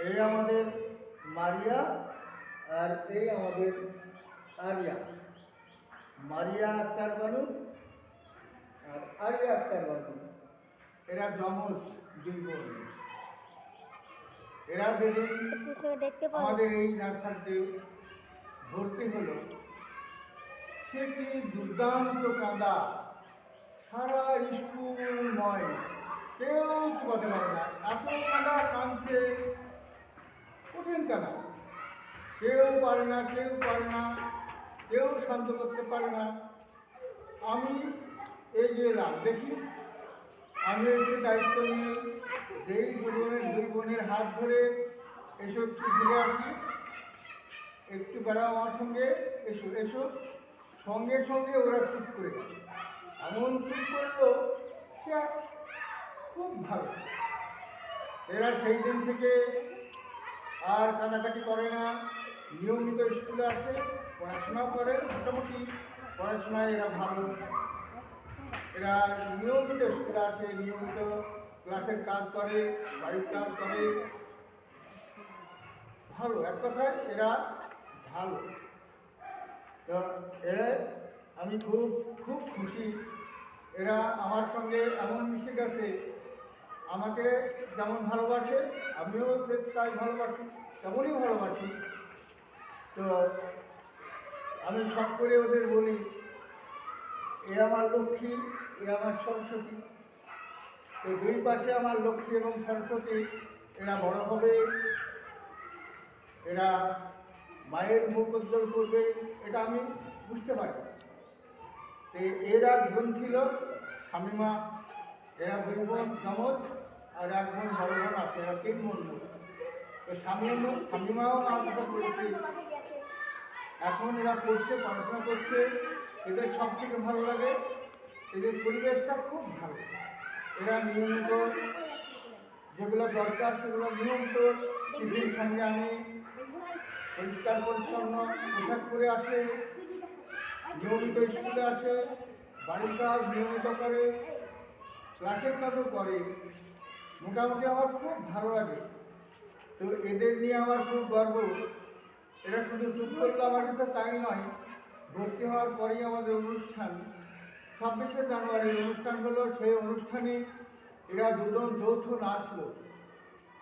এই আমাদের মারিয়া আর এই আমাদের আরিয়া। মারিয়া আক্তার বানু আর আরিয়া আক্তার বানু, এরা যমজ দুই বোন। এরা যেদিন আমাদের এই নার্সারিতে ভর্তি হলো, সে কি দুর্দান্ত কাঁদা, সারা স্কুলময় কেউ চুকাতে পারে না, এত কাঁদা কাঁদছে, কঠিন কাঁদা। কেউ পারে না, কেউ শান্ত করতে পারে না। আমি এগিয়ে এলাম, দেখি আমি একটু দায়িত্ব নিয়ে যেই দুই বোনের হাত ধরে এসো, একটু ঘুরে আসি, একটু বেড়াও আমার সঙ্গে, এসো এসো। সঙ্গে সঙ্গে ওরা চুপ করে গেল, এমন চুপ করলো, সে খুব ভালো। এরা সেই দিন থেকে আর কাঁদাকাটি করে না, নিয়মিত স্কুলে আসে, পড়াশোনাও করে, মোটামুটি পড়াশোনায় এরা ভালো। এরা নিয়মিত স্কুলে আসে, নিয়মিত ক্লাসের কাজ করে, বাড়ির কাজ করে, ভালো। এক কথায় এরা ভালো। তো এরা আমি খুব খুব খুশি। এরা আমার সঙ্গে এমন মিশে গেছে, আমাকে যেমন ভালোবাসে আমিও তাই ভালোবাসি, তেমনই ভালোবাসি। তো আমি সব করে ওদের বলি, এ আমার লক্ষ্মী, এ আমার সরস্বতী। তো দুই পাশে আমার লক্ষ্মী এবং সরস্বতী, এরা বড় হবে, এরা মায়ের মুখ উজ্জ্বল করবে, এটা আমি বুঝতে পারি। তো এর এক বোন ছিল শামিমা, এরা দুই বোন যমজ, আর এক বোন বড় বোন আছে, এরা তিন বোন। তো শামিমাও মাদ্রাসা পড়েছে, এখন এরা পড়ছে, পড়াশোনা করছে। এদের সব থেকে ভালো লাগে, এদের পরিবেশটা খুব ভালো। এরা নিয়মিত যেগুলো দরকার সেগুলো নিয়মিত টিফিন সঙ্গে আনে, পরিষ্কার পরিচ্ছন্ন পোশাক পরে আসে, নিয়মিত স্কুলে আসে, বাড়ির কাজ নিয়মিত করে, ক্লাসের কাজও করে। মোটামুটি আমার খুব ভালো লাগে। তো এদের নিয়ে আমার খুব গর্ব। এরা শুধু চুপ করলে আমার কাছে তাই নয়, ভর্তি হওয়ার পরেই আমাদের অনুষ্ঠান 26শে জানুয়ারির অনুষ্ঠান হলো। সেই অনুষ্ঠানে এরা দুজন যৌথ নাচলো,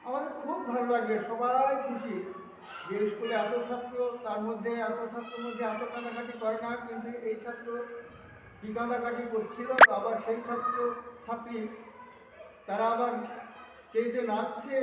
আমার খুব ভালো লাগবে। সবাই খুশি যে স্কুলে এত ছাত্র, তার মধ্যে এত ছাত্রের মধ্যে এত কাঁদাকাটি করে না, কিন্তু এই ছাত্র কী কাঁদাকাটি করছিল। আবার সেই ছাত্র ছাত্রী তারা আবার স্টেজে নাচছে,